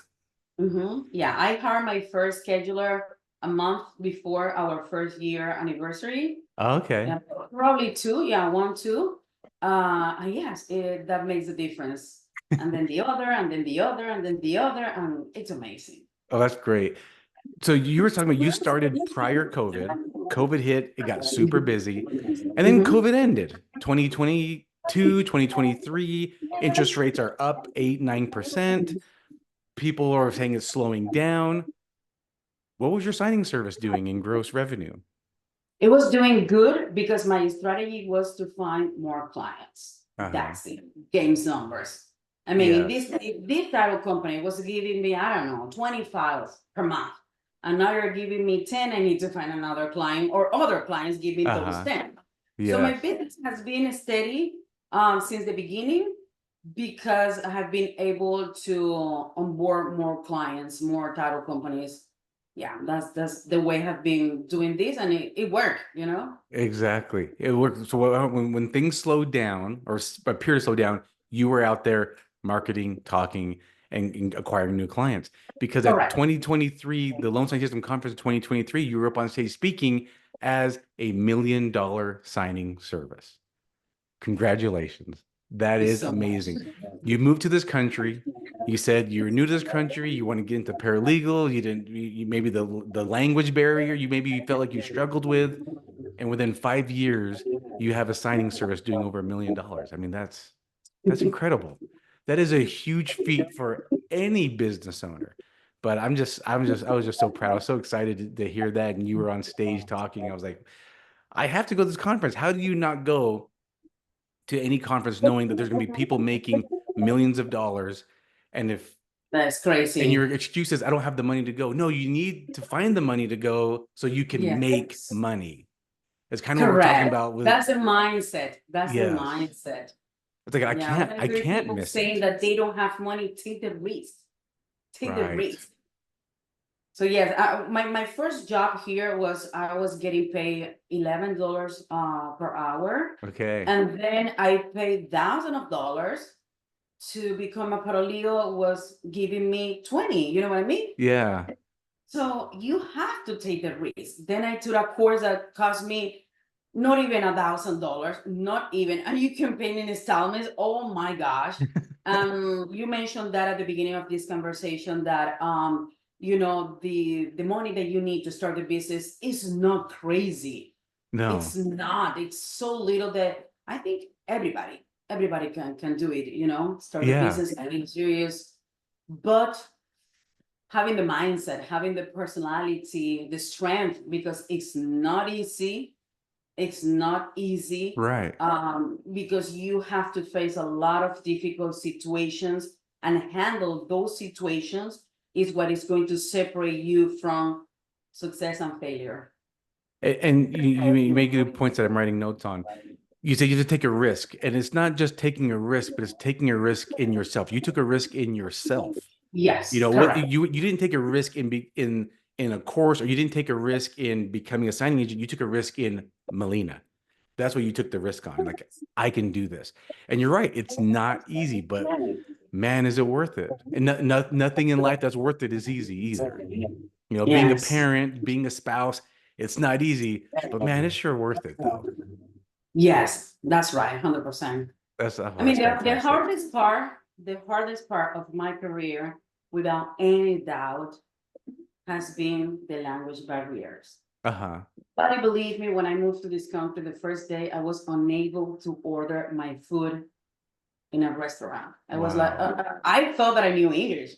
[SPEAKER 2] Yeah, I hired my first scheduler a month before our first year anniversary.
[SPEAKER 1] Okay.
[SPEAKER 2] Yeah, probably two. Yeah, one, two. And yes, that makes a difference. And then the other, and then the other, and then the other, and it's amazing.
[SPEAKER 1] Oh, that's great. So you were talking about you started prior COVID. COVID hit, it got super busy, and then
[SPEAKER 2] Mhm.
[SPEAKER 1] COVID ended. 2022, 2023, interest rates are up 8, 9%. People are saying it's slowing down. What was your signing service doing in gross revenue?
[SPEAKER 2] It was doing good because my strategy was to find more clients.
[SPEAKER 1] Uh-huh.
[SPEAKER 2] That's it. Games numbers. I mean,
[SPEAKER 1] Yes.
[SPEAKER 2] if this title company was giving me, I don't know, 20 files per month, and now you're giving me 10, I need to find another client or other clients giving those
[SPEAKER 1] Uh-huh.
[SPEAKER 2] 10. So my
[SPEAKER 1] Yes.
[SPEAKER 2] business has been steady since the beginning because I have been able to onboard more clients, more title companies. Yeah, that's the way I've been doing this, and it worked, you know.
[SPEAKER 1] Exactly. It worked. So when things slowed down or appear to slow down, you were out there marketing, talking, and acquiring new clients. Because at
[SPEAKER 2] Correct.
[SPEAKER 1] 2023, the Loan Signing System Conference of 2023, you were up on stage speaking as $1 million signing service. Congratulations. That
[SPEAKER 2] Thank you
[SPEAKER 1] is
[SPEAKER 2] so much.
[SPEAKER 1] amazing. You moved to this country. You said you're new to this country. You want to get into paralegal. You didn't, maybe the language barrier, you maybe felt like you struggled with. And within 5 years, you have a signing service doing over $1 million. I mean, that's incredible. That is a huge feat for any business owner. But I was just so proud. I was so excited to hear that. And you were on stage talking. I was like, I have to go to this conference. How do you not go to any conference knowing that there's going to be people making millions of dollars? And if
[SPEAKER 2] That's
[SPEAKER 1] and
[SPEAKER 2] crazy.
[SPEAKER 1] your excuse is, I don't have the money to go. No, you need to find the money to go so you can make
[SPEAKER 2] Yes.
[SPEAKER 1] money. It's kind of what we're talking
[SPEAKER 2] Correct.
[SPEAKER 1] about with,
[SPEAKER 2] That's the mindset. That's the
[SPEAKER 1] yes.
[SPEAKER 2] mindset.
[SPEAKER 1] It's like
[SPEAKER 2] Yeah, when I
[SPEAKER 1] I
[SPEAKER 2] hear
[SPEAKER 1] can't
[SPEAKER 2] people
[SPEAKER 1] miss
[SPEAKER 2] saying
[SPEAKER 1] it.
[SPEAKER 2] that they don't have money, take the risk. Take the
[SPEAKER 1] Right.
[SPEAKER 2] risk. So yes, my first job here was I was getting paid $11 per hour,
[SPEAKER 1] Okay.
[SPEAKER 2] and then I paid thousands of dollars to become a paralegal was giving me 20. You know what I mean?
[SPEAKER 1] Yeah.
[SPEAKER 2] So you have to take the risk. Then I took a course that cost me not even $1,000, not even, and you can pay in installments. Oh my gosh. You mentioned that at the beginning of this conversation that the money that you need to start the business is not crazy. It's
[SPEAKER 1] No.
[SPEAKER 2] not. It's so little that I think everybody can do it, start a
[SPEAKER 1] Yeah.
[SPEAKER 2] business and be serious. But having the mindset, having the personality, the strength, because it's not easy. It's not easy
[SPEAKER 1] Right.
[SPEAKER 2] because you have to face a lot of difficult situations and handle those situations is what is going to separate you from success and failure.
[SPEAKER 1] And you make good points that I'm writing notes on. You say you have to take a risk, and it's not just taking a risk, but it's taking a risk in yourself. You took a risk in yourself. You
[SPEAKER 2] Yes,
[SPEAKER 1] know what,
[SPEAKER 2] correct.
[SPEAKER 1] you didn't take a risk in a course, or you didn't take a risk in becoming a signing agent. You took a risk in Melina. That's what you took the risk on. Like, I can do this. And you're right, it's not easy, but man, is it worth it? And nothing in life that's worth it is easy either. You know, being a
[SPEAKER 2] Yes.
[SPEAKER 1] parent, being a spouse, it's not easy, but man, it's sure worth it though.
[SPEAKER 2] Yes, that's right, 100%.
[SPEAKER 1] That's,
[SPEAKER 2] I
[SPEAKER 1] oh,
[SPEAKER 2] mean,
[SPEAKER 1] that's
[SPEAKER 2] the
[SPEAKER 1] fantastic.
[SPEAKER 2] hardest part of my career, without any doubt, has been the language barriers.
[SPEAKER 1] Uh-huh.
[SPEAKER 2] But believe me, when I moved to this country, the first day I was unable to order my food in a restaurant. I was like,
[SPEAKER 1] Wow.
[SPEAKER 2] I thought that I knew English,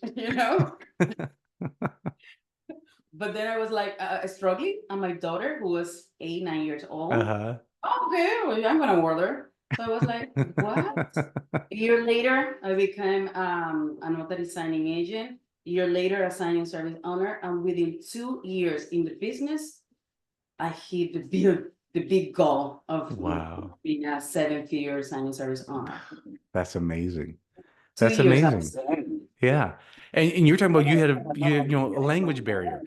[SPEAKER 2] but then I was like struggling, and my daughter, who was 8, 9 years old,
[SPEAKER 1] Uh-huh.
[SPEAKER 2] okay, well, I'm gonna order. So I was like, what? A year later, I became a notary signing agent. A year later, a signing service owner, and within 2 years in the business, I hit the big goal of
[SPEAKER 1] Wow.
[SPEAKER 2] being a seven-figure signing service owner.
[SPEAKER 1] That's amazing.
[SPEAKER 2] two
[SPEAKER 1] That's
[SPEAKER 2] years I was
[SPEAKER 1] amazing.
[SPEAKER 2] there.
[SPEAKER 1] Yeah. And you're talking about you had a language barrier.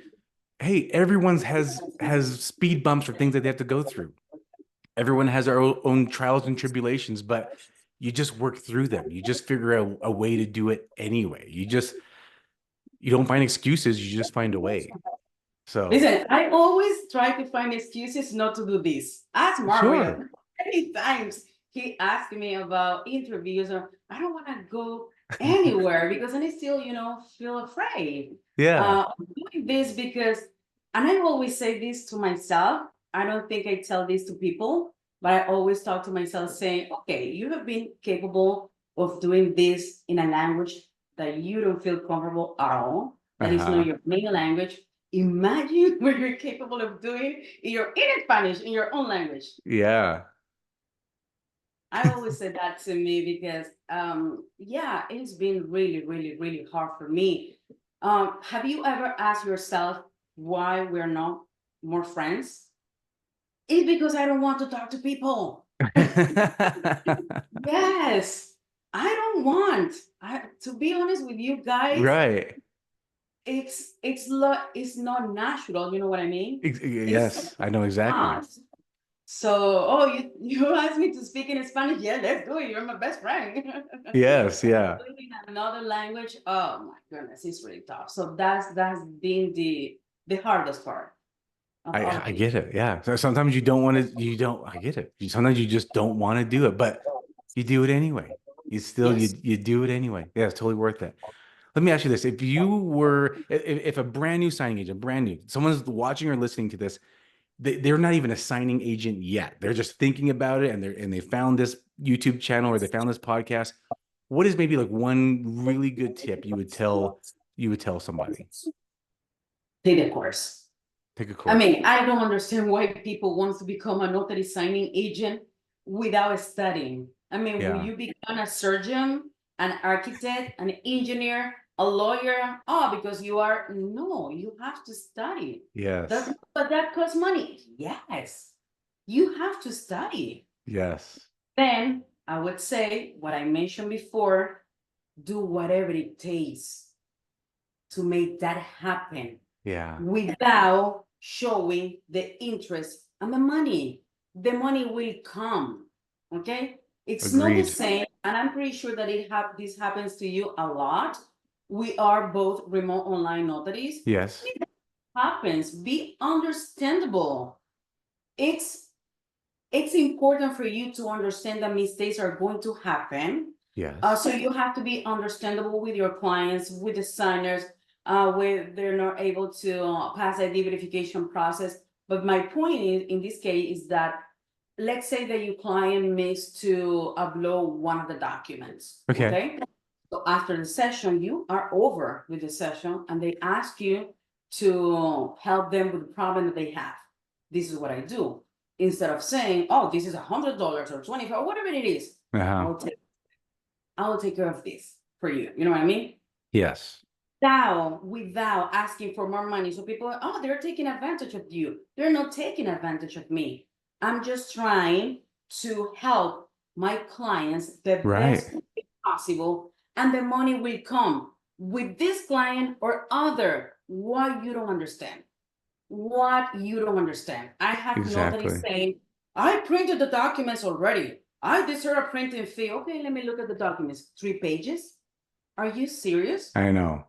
[SPEAKER 1] Hey, everyone's has speed bumps or things that they have to go through. Everyone has their own trials and tribulations, but you just work through them. You just figure out a way to do it anyway. You don't find excuses, you just find a way. So
[SPEAKER 2] Listen, I always try to find excuses not to do this. Ask
[SPEAKER 1] sure.
[SPEAKER 2] Mario. Many times he asked me about interviews, or I don't want to go anywhere because I still, feel afraid
[SPEAKER 1] Yeah.
[SPEAKER 2] of doing this because, and I always say this to myself. I don't think I tell this to people, but I always talk to myself saying, okay, you have been capable of doing this in a language that you don't feel comfortable at all, that is not
[SPEAKER 1] Uh-huh.
[SPEAKER 2] your main language. Imagine what you're capable of doing in Spanish, in your own language.
[SPEAKER 1] Yeah.
[SPEAKER 2] I always say that to me because, yeah, it's been really, really, really hard for me. Have you ever asked yourself why we're not more friends? It's because I don't want to talk to people. Yes, I don't want. To be honest with you guys,
[SPEAKER 1] Right.
[SPEAKER 2] it's not natural. You know what I mean? It's
[SPEAKER 1] Yes, I know exactly.
[SPEAKER 2] not. So, oh, you asked me to speak in Spanish? Yeah, let's do it. You're my best friend.
[SPEAKER 1] Yes, yeah.
[SPEAKER 2] In another language, oh my goodness, it's really tough. So that's been the hardest part of all of
[SPEAKER 1] I
[SPEAKER 2] it.
[SPEAKER 1] get it. Yeah. So sometimes you don't want to, you don't, I get it. Sometimes you just don't want to do it, but you do it anyway.
[SPEAKER 2] Yes.
[SPEAKER 1] You do it anyway. Yeah, it's totally worth it. Let me ask you this. If you were, if a brand new signing agent, brand new, someone's watching or listening to this, they're not even a signing agent yet. They're just thinking about it, and they found this YouTube channel or they found this podcast. What is maybe like one really good tip you would tell somebody?
[SPEAKER 2] Take the course.
[SPEAKER 1] Take a
[SPEAKER 2] I
[SPEAKER 1] course.
[SPEAKER 2] mean, I don't understand why people want to become a notary signing agent without studying. I mean, will
[SPEAKER 1] Yeah.
[SPEAKER 2] you become a surgeon, an architect, an engineer, a lawyer? Oh, because you are, no, you have to study.
[SPEAKER 1] Yes.
[SPEAKER 2] But that costs money. Yes, you have to study.
[SPEAKER 1] Yes.
[SPEAKER 2] Then I would say what I mentioned before, do whatever it takes to make that happen
[SPEAKER 1] Yeah.
[SPEAKER 2] without showing the interest and the money. The money will come. Okay. It's not the
[SPEAKER 1] Agreed.
[SPEAKER 2] same. And I'm pretty sure that this happens to you a lot. We are both remote online notaries.
[SPEAKER 1] Yes.
[SPEAKER 2] It happens. Be understandable. It's it's important for you to understand that mistakes are going to happen.
[SPEAKER 1] Yes.
[SPEAKER 2] So you have to be understandable with your clients, with designers, where they're not able to pass ID verification process. But my point is, in this case, is that let's say that your client missed to upload one of the documents.
[SPEAKER 1] Okay.
[SPEAKER 2] Okay. So after the session, you are over with the session, and they ask you to help them with the problem that they have. This is what I do. Instead of saying, "Oh, this is $100 or 25, whatever it is,"
[SPEAKER 1] Uh-huh.
[SPEAKER 2] I'll take I will take care of this for you. You know what I mean?
[SPEAKER 1] Yes.
[SPEAKER 2] Without asking for more money. So people are, oh, they're taking advantage of you. They're not taking advantage of me. I'm just trying to help my clients the best
[SPEAKER 1] Right.
[SPEAKER 2] way possible, and the money will come with this client or other. What you don't understand. What you don't understand. I have notaries
[SPEAKER 1] Exactly.
[SPEAKER 2] saying, I printed the documents already. I deserve a printing fee. Okay, let me look at the documents. 3 pages? Are you serious?
[SPEAKER 1] I know.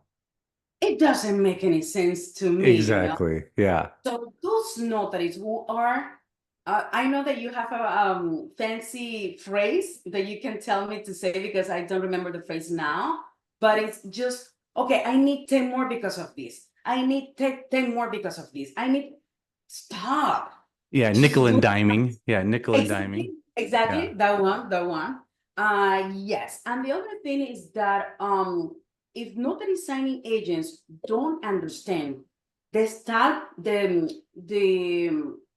[SPEAKER 2] It doesn't make any sense to me.
[SPEAKER 1] Exactly. Yeah.
[SPEAKER 2] So those notaries who are, I know that you have a fancy phrase that you can tell me to say because I don't remember the phrase now, but it's just, okay, I need 10 more because of this. I need 10 more because of this. I need, stop.
[SPEAKER 1] Yeah.
[SPEAKER 2] Just
[SPEAKER 1] Nickel and
[SPEAKER 2] do
[SPEAKER 1] diming. Yeah. Nickel and diming.
[SPEAKER 2] exactly,
[SPEAKER 1] Yeah.
[SPEAKER 2] exactly, that one. Yes, and the other thing is that if notary signing agents don't understand the start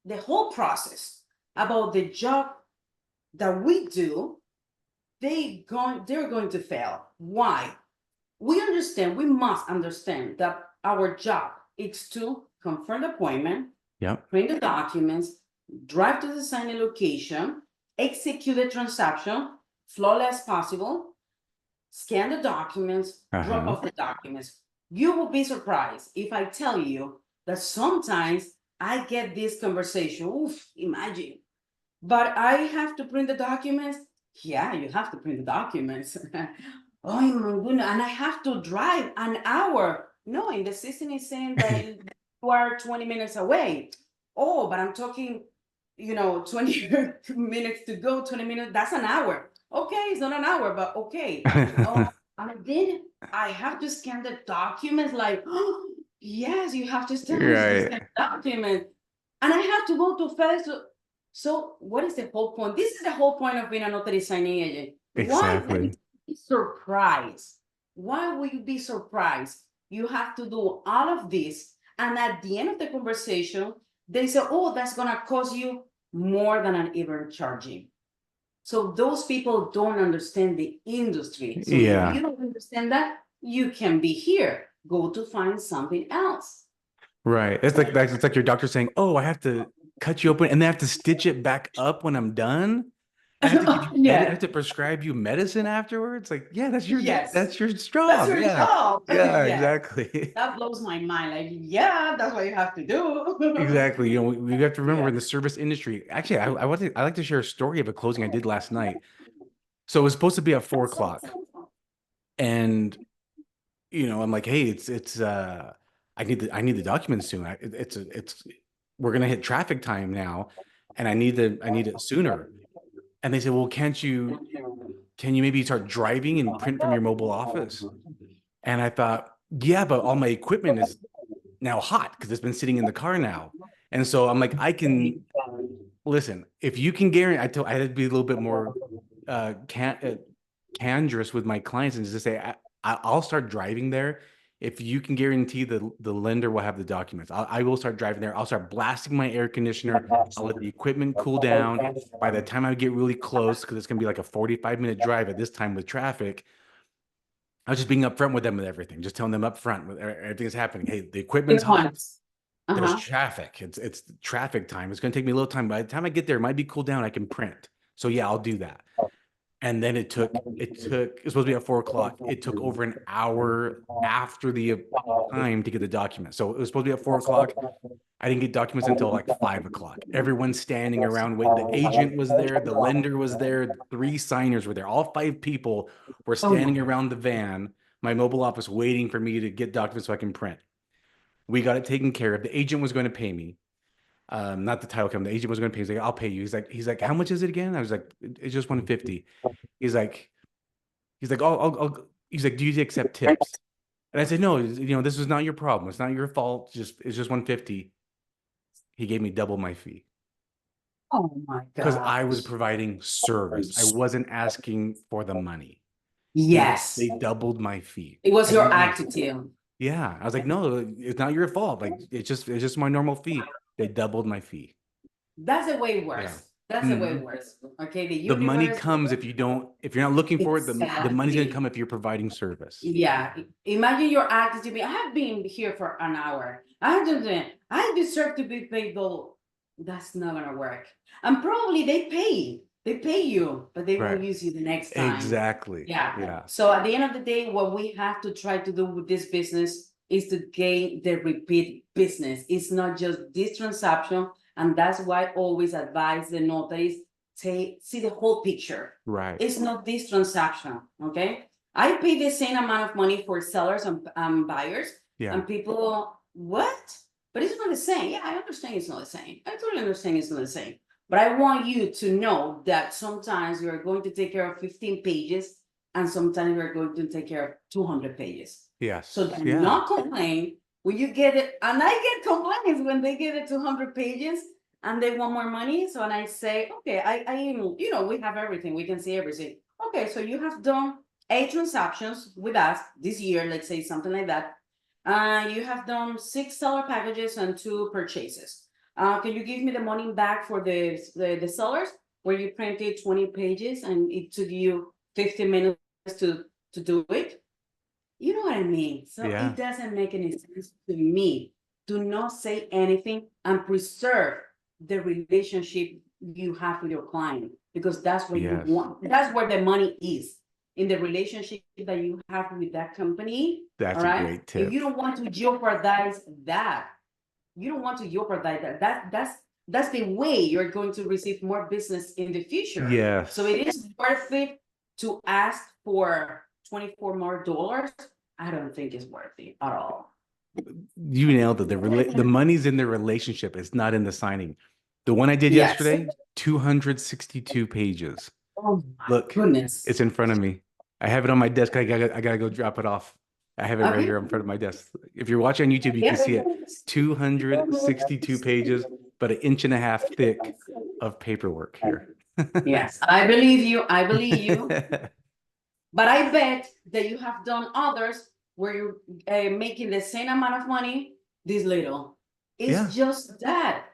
[SPEAKER 2] the whole process about the job that we do, they're going to fail. Why? We must understand that our job is to confirm the appointment,
[SPEAKER 1] Yep.
[SPEAKER 2] print the documents, drive to the signing location, execute the transaction flawless possible, scan the documents, drop
[SPEAKER 1] Uh-huh.
[SPEAKER 2] off the documents. You will be surprised if I tell you that sometimes I get this conversation. Oof, imagine. but I have to print the documents. Yeah, you have to print the documents. Oh my goodness, and I have to drive an hour. No, in the system is saying that you are 20 minutes away. Oh, but I'm talking, 20 minutes to go, 20 minutes, that's an hour. Okay, it's not an hour, but okay. Oh, and then I have to scan the documents like, oh, yes, you have to scan
[SPEAKER 1] Right.
[SPEAKER 2] the document. And I have to go to first. So what is the whole point? This is the whole point of being a notary signing agent. Why would you
[SPEAKER 1] Exactly.
[SPEAKER 2] be surprised? Why would you be surprised? You have to do all of this. And at the end of the conversation, they say, oh, that's going to cost you more than I'm even charging. So those people don't understand the industry. So if you
[SPEAKER 1] Yeah.
[SPEAKER 2] don't understand that, you can be here. Go to find something else.
[SPEAKER 1] Right. It's like your doctor saying, "Oh, I have to cut you open and then I have to stitch it back up when I'm done. I have to give you I have
[SPEAKER 2] Yeah.
[SPEAKER 1] to prescribe you medicine afterwards." Like, yeah,
[SPEAKER 2] Yes.
[SPEAKER 1] that's your
[SPEAKER 2] That's
[SPEAKER 1] job.
[SPEAKER 2] your
[SPEAKER 1] Yeah.
[SPEAKER 2] job.
[SPEAKER 1] Yeah,
[SPEAKER 2] Yeah.
[SPEAKER 1] exactly.
[SPEAKER 2] That blows my mind. Like, yeah, that's what you have to do.
[SPEAKER 1] Exactly. You know, we have to remember we're
[SPEAKER 2] Yeah.
[SPEAKER 1] in the service industry. Actually, I like to share a story of a closing I did last night. So it was supposed to be at 4 o'clock. And I'm like, hey, I need the documents soon. It's we're gonna hit traffic time now, and I need it sooner. And they said, well, can you maybe start driving and print from your mobile office? And I thought, yeah, but all my equipment is now hot because it's been sitting in the car now. And so I'm like, I can listen, if you can guarantee, I had to be a little bit more can candorous with my clients and just say, I'll start driving there if you can guarantee the lender will have the documents. I will start driving there. I'll start blasting my air conditioner. I'll let the equipment cool down. By the time I get really close, because it's gonna be like a 45-minute drive at this time with traffic, I was just being upfront with them with everything, just telling them up front with everything's happening. Hey, the equipment's
[SPEAKER 2] Good
[SPEAKER 1] hot.
[SPEAKER 2] points.
[SPEAKER 1] There's
[SPEAKER 2] Uh-huh.
[SPEAKER 1] traffic. It's traffic time. It's going to take me a little time. By the time I get there, it might be cooled down. I can print. So yeah, I'll do that. And then it was supposed to be at 4 o'clock. It took over an hour after the time to get the document. So it was supposed to be at 4 o'clock. I didn't get documents until like 5 o'clock. Everyone's standing around. Wait, the agent was there, the lender was there, the three signers were there. All five people were
[SPEAKER 2] Oh
[SPEAKER 1] standing
[SPEAKER 2] my.
[SPEAKER 1] around the van, my mobile office, waiting for me to get documents so I can print. We got it taken care of. The agent was going to pay me. Not the title company. The agent was going to pay. He's like, I'll pay you. He's like, how much is it again? I was like, it's just 150. He's like, he's like, do you accept tips? And I said, no, this is not your problem. It's not your fault. It's just 150. He gave me double my fee
[SPEAKER 2] Oh my
[SPEAKER 1] because I was
[SPEAKER 2] gosh.
[SPEAKER 1] providing service. I wasn't asking for the money.
[SPEAKER 2] Yes.
[SPEAKER 1] They doubled my fee.
[SPEAKER 2] It was
[SPEAKER 1] I
[SPEAKER 2] your
[SPEAKER 1] didn't know.
[SPEAKER 2] attitude.
[SPEAKER 1] Yeah. I was like, no, it's not your fault. Like it's just my normal fee. They doubled my fee.
[SPEAKER 2] That's the way
[SPEAKER 1] Yeah.
[SPEAKER 2] worse. That's the way
[SPEAKER 1] Mhm.
[SPEAKER 2] worse. Okay, the
[SPEAKER 1] The money
[SPEAKER 2] universe.
[SPEAKER 1] comes if you're not looking for it, the money's gonna
[SPEAKER 2] Exactly.
[SPEAKER 1] come if you're providing service.
[SPEAKER 2] Yeah. Imagine your attitude. I have been here for an hour. I deserve to be paid though. That's not gonna work. And probably they pay. They pay you, but they
[SPEAKER 1] Right.
[SPEAKER 2] won't use you the next time.
[SPEAKER 1] Exactly.
[SPEAKER 2] Yeah.
[SPEAKER 1] Yeah.
[SPEAKER 2] So at the end of the day, what we have to try to do with this business is to gain the repeat business. It's not just this transaction. And that's why I always advise the notaries see the whole picture.
[SPEAKER 1] Right.
[SPEAKER 2] It's not this transaction. Okay. I pay the same amount of money for sellers and buyers,
[SPEAKER 1] Yeah.
[SPEAKER 2] and people, what? But it's not the same. Yeah, I understand it's not the same. I totally understand it's not the same. But I want you to know that sometimes you're going to take care of 15 pages and sometimes you're going to take care of 200 pages. So
[SPEAKER 1] Yes.
[SPEAKER 2] do
[SPEAKER 1] Yeah.
[SPEAKER 2] not complain when you get it. And I get complaints when they get it 200 pages and they want more money. So, and I say, okay, we have everything. We can see everything. Okay, so you have done 8 transactions with us this year, let's say something like that. You have done 6 seller packages and 2 purchases. Can you give me the money back for the sellers where you printed 20 pages and it took you 15 minutes to do it? You know what I mean? So it
[SPEAKER 1] Yeah.
[SPEAKER 2] doesn't make any sense to me. Do not say anything and preserve the relationship you have with your client because that's what you
[SPEAKER 1] Yes.
[SPEAKER 2] want. That's where the money is in the relationship that you have with that company. All
[SPEAKER 1] That's a
[SPEAKER 2] right.
[SPEAKER 1] great
[SPEAKER 2] And you
[SPEAKER 1] tip.
[SPEAKER 2] don't want to jeopardize that. You don't want to jeopardize that. That's that's the way you're going to receive more business in the future. So
[SPEAKER 1] Yes.
[SPEAKER 2] it is worth it to ask for 24 more dollars. I don't think it's worth it at all.
[SPEAKER 1] You nailed it. The money's in the relationship. It's not in the signing. The one I did
[SPEAKER 2] Yes.
[SPEAKER 1] yesterday, 262 pages.
[SPEAKER 2] Oh my
[SPEAKER 1] Look,
[SPEAKER 2] goodness.
[SPEAKER 1] it's in front of me. I have it on my desk. I gotta go drop it off. I have it right
[SPEAKER 2] Okay.
[SPEAKER 1] here in front of my desk. If you're watching on YouTube, you can see it. 262 pages, but an inch and a half thick of paperwork here.
[SPEAKER 2] Yes, I believe you. I believe you. But I bet that you have done others where you're making the same amount of money, this little.
[SPEAKER 1] Yeah,
[SPEAKER 2] It's just that.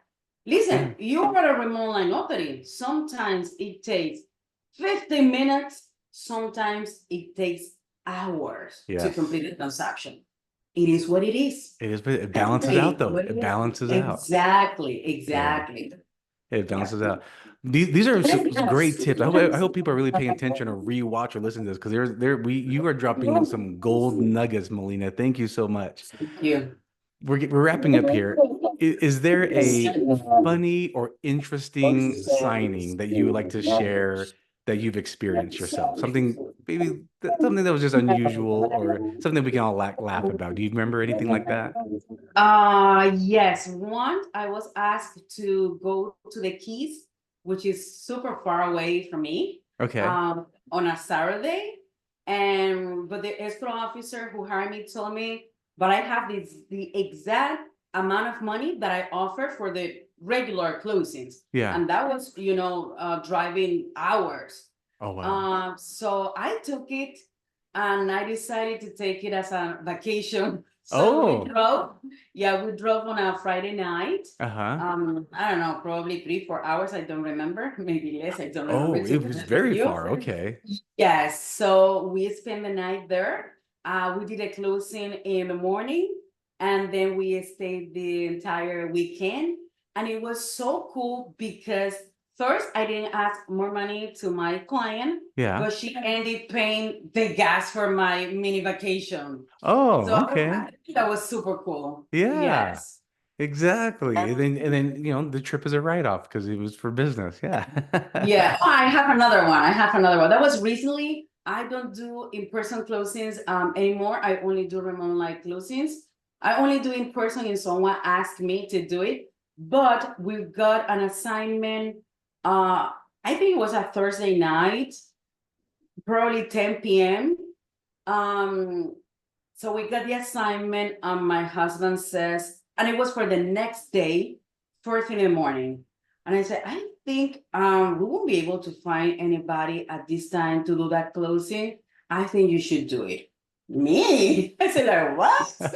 [SPEAKER 1] yeah.
[SPEAKER 2] Listen, you are a remote line opening. Sometimes it takes 15 minutes. Sometimes it takes hours to
[SPEAKER 1] Yes.
[SPEAKER 2] complete the transaction. It is what it is.
[SPEAKER 1] It is, but it
[SPEAKER 2] It
[SPEAKER 1] balances out
[SPEAKER 2] is
[SPEAKER 1] though.
[SPEAKER 2] what
[SPEAKER 1] It
[SPEAKER 2] it is.
[SPEAKER 1] balances out.
[SPEAKER 2] Exactly,
[SPEAKER 1] Yeah.
[SPEAKER 2] exactly.
[SPEAKER 1] It
[SPEAKER 2] Yeah.
[SPEAKER 1] balances out. These are great tips. I hope people are really paying attention or rewatch or listen to this because you are dropping some gold nuggets, Melina. Thank you so much.
[SPEAKER 2] Thank you.
[SPEAKER 1] We're wrapping up here. Is there a funny or interesting signing that you would like to share that you've experienced yourself? Something that was just unusual or something we can all laugh about. Do you remember anything like that?
[SPEAKER 2] Yes. Once I was asked to go to the Keys, which is super far away from me,
[SPEAKER 1] Okay.
[SPEAKER 2] on a Saturday. And but the escrow officer who hired me told me, but I have the exact amount of money that I offer for the regular closings.
[SPEAKER 1] Yeah.
[SPEAKER 2] And that was, driving hours.
[SPEAKER 1] Oh wow.
[SPEAKER 2] So I took it and I decided to take it as a vacation. So
[SPEAKER 1] Oh.
[SPEAKER 2] we drove on a Friday night.
[SPEAKER 1] Uh-huh.
[SPEAKER 2] I don't know, probably 3, 4 hours. I don't remember, maybe less. I don't remember.
[SPEAKER 1] Oh,
[SPEAKER 2] To
[SPEAKER 1] it
[SPEAKER 2] be
[SPEAKER 1] was
[SPEAKER 2] honest with
[SPEAKER 1] very
[SPEAKER 2] you.
[SPEAKER 1] far. Okay.
[SPEAKER 2] Yes, so we spent the night there. We did a closing in the morning, and then we stayed the entire weekend. And it was so cool because first I didn't ask more money to my client,
[SPEAKER 1] Yeah.
[SPEAKER 2] but she ended paying the gas for my mini vacation. So
[SPEAKER 1] Oh, okay.
[SPEAKER 2] I think that was super cool.
[SPEAKER 1] Yeah.
[SPEAKER 2] Yes.
[SPEAKER 1] Exactly. And then the trip is a write-off because it was for business. Yeah.
[SPEAKER 2] Yeah, oh, I have another one. I have another one. That was recently. I don't do in-person closings anymore. I only do remote like closings. I only do in person if someone asked me to do it. But we've got an assignment. I think it was a Thursday night, probably 10 p.m. Um, so we got the assignment, my husband says, and it was for the next day, first thing in the morning. And I said, I think we won't be able to find anybody at this time to do that closing. I think you should do it. Me? I said, like, what?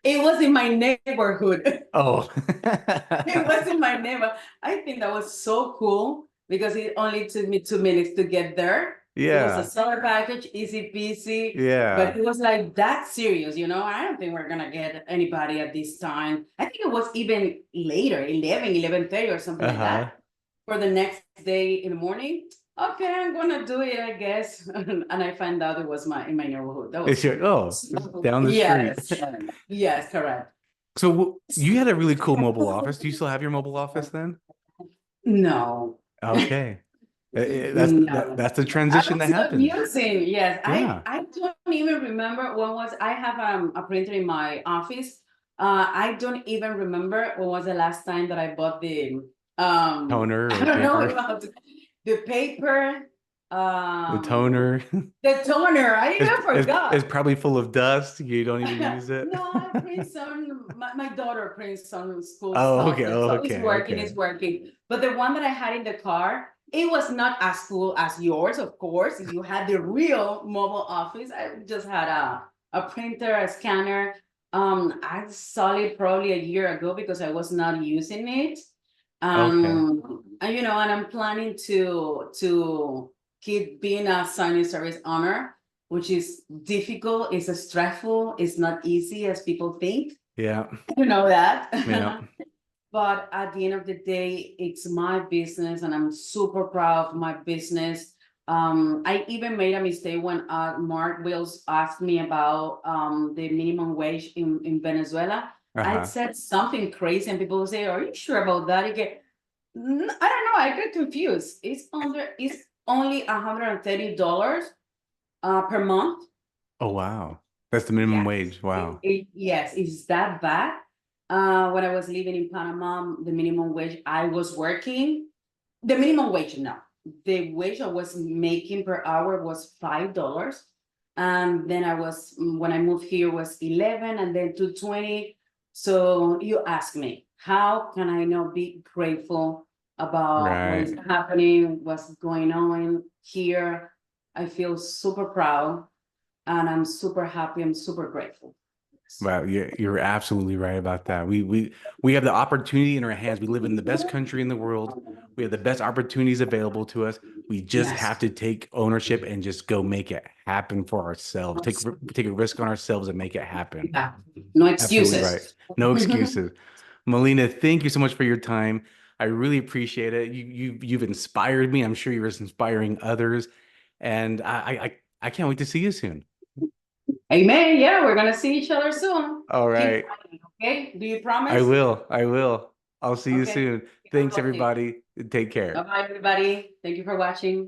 [SPEAKER 2] It was in my neighborhood.
[SPEAKER 1] Oh.
[SPEAKER 2] It was in my neighbor. I think that was so cool because it only took me 2 minutes to get there. It was a
[SPEAKER 1] Yeah.
[SPEAKER 2] seller package, easy peasy, but
[SPEAKER 1] Yeah.
[SPEAKER 2] it was like that serious, I don't think we're gonna get anybody at this time. I think it was even later, 11:30 or something like
[SPEAKER 1] Uh-huh.
[SPEAKER 2] that. For the next day in the morning. Okay, I'm gonna do it, I guess. And I found out it was in my neighborhood. That was
[SPEAKER 1] It's down the street.
[SPEAKER 2] yes. Yes, correct.
[SPEAKER 1] So you had a really cool mobile office. Do you still have your mobile office then?
[SPEAKER 2] No.
[SPEAKER 1] Okay.
[SPEAKER 2] No.
[SPEAKER 1] That's the
[SPEAKER 2] I
[SPEAKER 1] transition that
[SPEAKER 2] was
[SPEAKER 1] happens.
[SPEAKER 2] confusing. Yes, I
[SPEAKER 1] Yeah.
[SPEAKER 2] I don't even remember when was I have a printer in my office. I don't even remember when was the last time that I bought the
[SPEAKER 1] Toner
[SPEAKER 2] I
[SPEAKER 1] or
[SPEAKER 2] don't know
[SPEAKER 1] paper.
[SPEAKER 2] about the paper
[SPEAKER 1] The toner.
[SPEAKER 2] the toner. I even
[SPEAKER 1] It's
[SPEAKER 2] forgot.
[SPEAKER 1] probably full of dust. You don't even use it.
[SPEAKER 2] No, I print some. My daughter prints some school
[SPEAKER 1] Oh,
[SPEAKER 2] stuff,
[SPEAKER 1] okay. Oh,
[SPEAKER 2] so it's
[SPEAKER 1] okay.
[SPEAKER 2] working.
[SPEAKER 1] Okay.
[SPEAKER 2] It's working. But the one that I had in the car, it was not as cool as yours, of course. You had the real mobile office. I just had a printer, a scanner. I saw it probably a year ago because I was not using it.
[SPEAKER 1] Okay.
[SPEAKER 2] And I'm planning to keep being a signing service owner, which is difficult, it's stressful, it's not easy as people think.
[SPEAKER 1] Yeah.
[SPEAKER 2] You know
[SPEAKER 1] Yeah.
[SPEAKER 2] that. But at the end of the day, it's my business and I'm super proud of my business. I even made a mistake when Mark Wills asked me about the minimum wage in Venezuela. I
[SPEAKER 1] Uh-huh.
[SPEAKER 2] said something crazy, and people will say, "Are you sure about that?" You get, I don't know. I get confused. It's only $130 per month.
[SPEAKER 1] Oh, wow. That's the minimum
[SPEAKER 2] Yes,
[SPEAKER 1] wage. Wow.
[SPEAKER 2] yes, it's that bad. When I was living in Panama, the minimum wage I was working, the minimum wage, no, the wage I was making per hour was $5. And then when I moved here was 11 and then to 20. So you ask me, how can I not be grateful about what is
[SPEAKER 1] Right.
[SPEAKER 2] happening, what's going on here? I feel super proud and I'm super happy. I'm super grateful.
[SPEAKER 1] Wow, you're absolutely right about that. We have the opportunity in our hands. We live in the best country in the world. We have the best opportunities available to us. We just have
[SPEAKER 2] Yes.
[SPEAKER 1] to take ownership and just go make it happen for ourselves. Take a risk on ourselves and make it happen.
[SPEAKER 2] Yeah. No
[SPEAKER 1] Absolutely right.
[SPEAKER 2] excuses.
[SPEAKER 1] No excuses. Melina, thank you so much for your time. I really appreciate it. You've inspired me. I'm sure you're inspiring others, and I can't wait to see you soon.
[SPEAKER 2] Amen. Yeah, we're gonna see each other soon.
[SPEAKER 1] All
[SPEAKER 2] Keep
[SPEAKER 1] right.
[SPEAKER 2] fighting, okay? Do you
[SPEAKER 1] I
[SPEAKER 2] promise?
[SPEAKER 1] will. I will. I'll see you
[SPEAKER 2] Okay.
[SPEAKER 1] soon. Thanks,
[SPEAKER 2] Okay.
[SPEAKER 1] everybody. Take care.
[SPEAKER 2] Bye-bye, everybody. Thank you for watching.